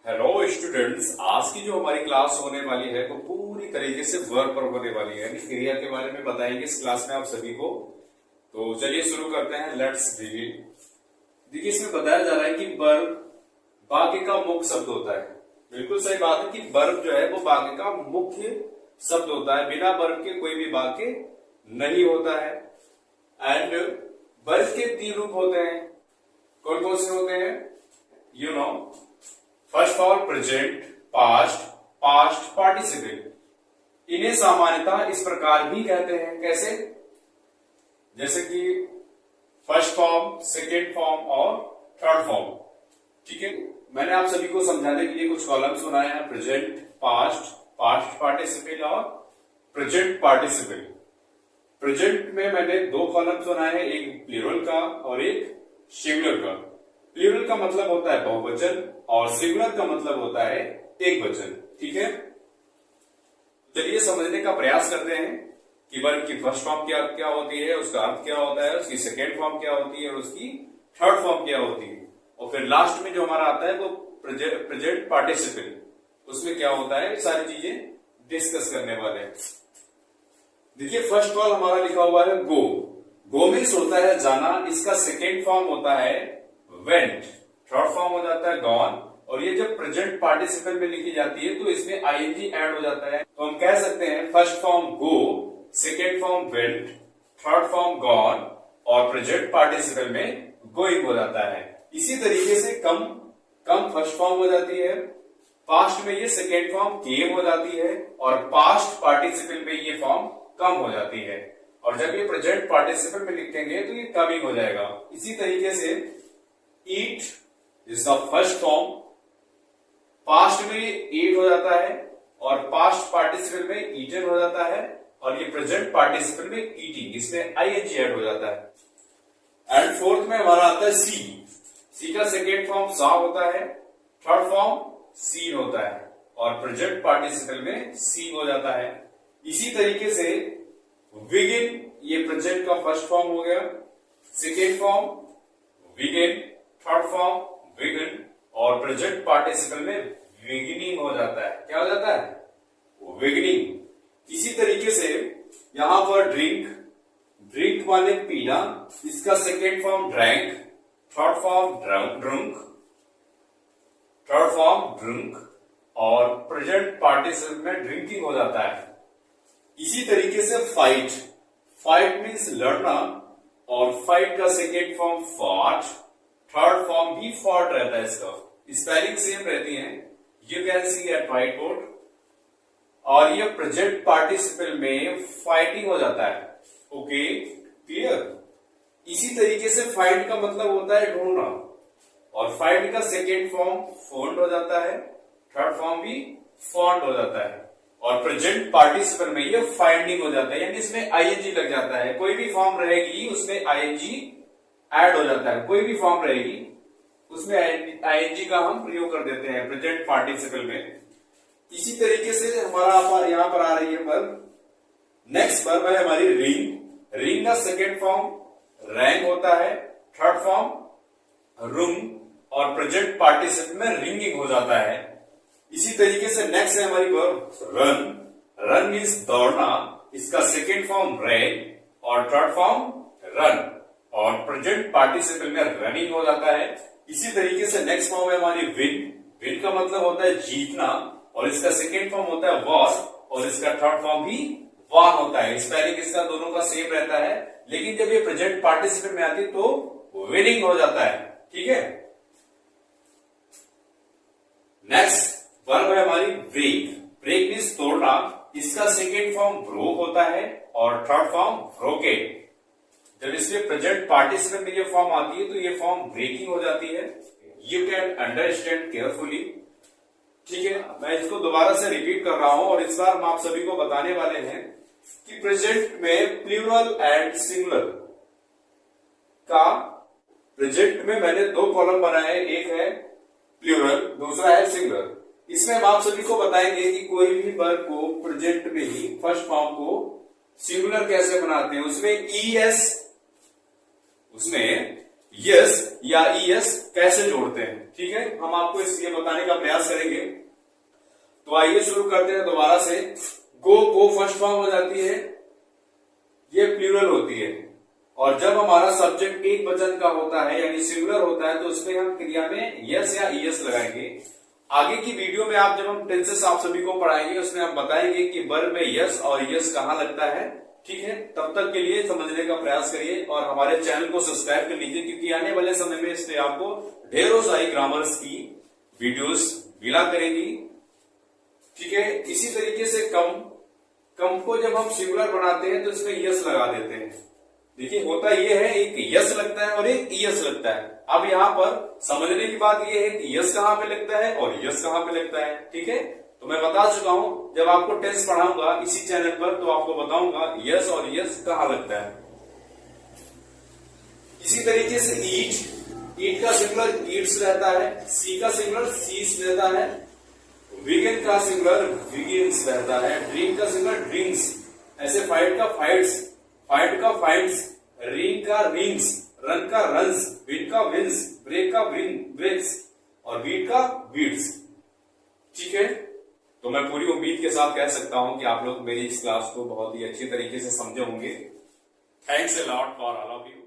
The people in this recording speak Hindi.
हेलो स्टूडेंट्स, आज की जो हमारी क्लास होने वाली है वो पूरी तरीके से वर्ब पर होने वाली है, यानी क्रिया के बारे में बताएंगे इस क्लास में आप सभी को। तो चलिए शुरू करते हैं, लेट्स बिगिन। देखिए, इसमें बताया जा रहा है कि वर्ब वाक्य का मुख्य शब्द होता है। बिल्कुल सही बात है कि वर्ब जो है वो वाक्य का मुख्य शब्द होता है। बिना वर्ब के कोई भी वाक्य नहीं होता है। एंड वर्ब के 3 रूप होते हैं। कौन कौन से होते हैं? You know, first of all present, past, past participle. इन्हें सामान्यतः इस प्रकार भी कहते हैं। कैसे? जैसे कि फर्स्ट फॉर्म, सेकेंड फॉर्म और थर्ड फॉर्म। ठीक है, मैंने आप सभी को समझाने के लिए कुछ कॉलम्स बनाए हैं। प्रेजेंट, पास्ट, पास्ट पार्टिसिपल और प्रेजेंट पार्टिसिपल। प्रेजेंट में मैंने 2 कॉलम्स बनाए हैं, एक प्लूरल का और एक सिंगुलर का। प्लूरल का मतलब होता है बहुवचन और सिंगुलर का मतलब होता है एक वचन। ठीक है, चलिए समझने का प्रयास करते हैं कि वर्ब की फर्स्ट फॉर्म क्या क्या होती है, उसका अर्थ क्या होता है, उसकी सेकेंड फॉर्म क्या होती है और उसकी थर्ड फॉर्म क्या होती है। और फिर लास्ट में जो हमारा आता है वो प्रेजेंट पार्टिसिपल, उसमें क्या होता है, सारी चीजें डिस्कस करने वाले हैं। देखिए, फर्स्ट कॉल हमारा लिखा हुआ है गो। गो मीन्स होता है जाना। इसका सेकेंड फॉर्म होता है वेंट, थर्ड फॉर्म हो जाता है गॉन। और ये जब प्रेजेंट पार्टिसिपल में लिखी जाती है तो इसमें आईएनजी ऐड हो जाता है। तो हम कह सकते हैं first form go, second form went, third form gone और प्रेजेंट पार्टिसिपल में गोइंग हो जाता है। इसी तरीके से कम कम फर्स्ट फॉर्म हो जाती है, पास्ट में ये सेकेंड फॉर्म केम हो जाती है और पास्ट पार्टिसिपल में ये फॉर्म कम हो जाती है। और जब ये प्रेजेंट पार्टिसिपल में लिखेंगे तो ये कमिंग हो जाएगा। इसी तरीके से eat is the first form, past में ईट हो जाता है और पास्ट पार्टिसिपल में ईटन हो जाता है। और ये प्रेजेंट पार्टिसिपल में ईटिंग, इसमें आईएनजी ऐड हो जाता है। एंड फोर्थ में हमारा आता है सी। सी का सेकेंड फॉर्म सा होता है, थर्ड फॉर्म सीन होता है और प्रेजेंट पार्टिसिपल में सीन हो जाता है। इसी तरीके से विगिन, ये प्रेजेंट का फर्स्ट फॉर्म हो गया, सेकेंड फॉर्म विगिन, थर्ड फॉर्म विगिन और प्रेजेंट पार्टिसिपल में विगिनिंग हो जाता है। क्या हो जाता है? विगिनिंग। इसी तरीके से यहां पर ड्रिंक, ड्रिंक माने पीना, इसका second form drank, third form drunk, third form drink और प्रेजेंट पार्टिसिपल में ड्रिंकिंग हो जाता है। इसी तरीके से फाइट, फाइट मीन्स लड़ना और फाइट का second form fought, third form भी फॉट रहता है। इसका स्पेलिंग सेम रहती है, you can see at white board. और ये प्रेजेंट पार्टिसिपल में फाइटिंग हो जाता है। Okay, clear. इसी तरीके से फाइट का मतलब होता है ढूंढना और फाइट का सेकेंड फॉर्म फोल्ड हो जाता है, थर्ड फॉर्म भी फॉन्ड हो जाता है और प्रेजेंट पार्टिसिपल में ये फाइंडिंग हो जाता है, यानी इसमें आईएनजी लग जाता है। कोई भी फॉर्म रहेगी उसमें आईएनजी ऐड हो जाता है, कोई भी फॉर्म रहेगी उसमें आईएनजी का हम प्रयोग कर देते हैं प्रेजेंट पार्टिसिपल में। इसी तरीके से हमारा यहां पर आ रही है वर्ब। नेक्स्ट वर्ब है हमारी रिंग। रिंग का सेकेंड फॉर्म रैंग होता है, थर्ड फॉर्म रूम और प्रेजेंट पार्टिसिपल में रिंगिंग हो जाता है। इसी तरीके से नेक्स्ट है हमारी वर्ब रन। रन मीन्स दौड़ना, इसका सेकेंड फॉर्म रैन और थर्ड फॉर्म रन और प्रेजेंट पार्टिसिपल में रनिंग हो जाता है। इसी तरीके से नेक्स्ट फॉर्म है हमारी विन। विन का मतलब होता है जीतना और इसका सेकेंड फॉर्म होता है वॉन और इसका थर्ड फॉर्म भी वॉन होता है। स्पेलिंग इसका दोनों का सेम रहता है, लेकिन जब ये प्रेजेंट पार्टिसिपल में आती है तो विनिंग हो जाता है। ठीक है, नेक्स्ट वर्ब है हमारी ब्रेक। ब्रेक मीन्स तोड़ना, इसका सेकेंड फॉर्म ब्रोक होता है और थर्ड फॉर्म ब्रोकेन। जब इसमें प्रेजेंट पार्टिसिपल में ये फॉर्म आती है तो ये फॉर्म ब्रेकिंग हो जाती है। You can understand carefully. ठीक है, मैं इसको दोबारा से रिपीट कर रहा हूं और इस बार हम आप सभी को बताने वाले हैं कि प्रेजेंट में प्लूरल एंड सिंगुलर का, प्रेजेंट में मैंने 2 कॉलम बनाए, एक है प्लूरल, दूसरा है सिंगुलर। इसमें हम आप सभी को बताएंगे कि कोई भी वर्ब को प्रेजेंट में ही फर्स्ट फॉर्म को सिंगुलर कैसे बनाते हैं। उसमें यस या ईएस कैसे जोड़ते हैं, ठीक है, हम आपको इसलिए बताने का प्रयास करेंगे। तो आइए शुरू करते हैं दोबारा से। गो फर्स्ट फॉर्म हो जाती है, ये प्लूरल होती है, और जब हमारा सब्जेक्ट एक वचन का होता है यानी सिंगुलर होता है तो उसमें हम क्रिया में यस या ईएस लगाएंगे। आगे की वीडियो में जब हम टेंसेस आप सभी को पढ़ाएंगे उसमें हम बताएंगे कि वर्ब में यस और ईएस कहाँ लगता है, ठीक है। तब तक के लिए समझने का प्रयास करिए और हमारे चैनल को सब्सक्राइब कर लीजिए, क्योंकि आने वाले समय में इससे आपको ढेरों सारी ग्रामर्स की वीडियोस मिला करेंगी, ठीक है। इसी तरीके से कम को जब हम सिंगुलर बनाते हैं तो इसमें यस लगा देते हैं। देखिए होता यह है, एक यस लगता है और एक ईएस लगता है। अब यहाँ पर समझने की बात यह है कि यस कहाँ पे लगता है और यस कहाँ पे लगता है, ठीक है। तो मैं बता चुका हूं, जब आपको टेंस पढ़ाऊंगा इसी चैनल पर तो आपको बताऊंगा यस और यस कहाँ लगता है। इसी तरीके से ईट का सिंगुलर ईट्स रहता है, सी का सिंगुलर सीस रहता है, वीगन का सिंगुलर वीगन्स रहता है, ड्रिंक का सिंगुलर ड्रिंक्स, ऐसे फाइट का फाइट्स, फाइट का फाइट्स, रिंग का रिंग्स, रन का रन्स, विन का विंस, ब्रेक का ब्रेक्स और बीट का बीट्स, ठीक है। तो मैं पूरी उम्मीद के साथ कह सकता हूं कि आप लोग मेरी इस क्लास को बहुत ही अच्छी तरीके से समझे होंगे। Thanks a lot for all of you.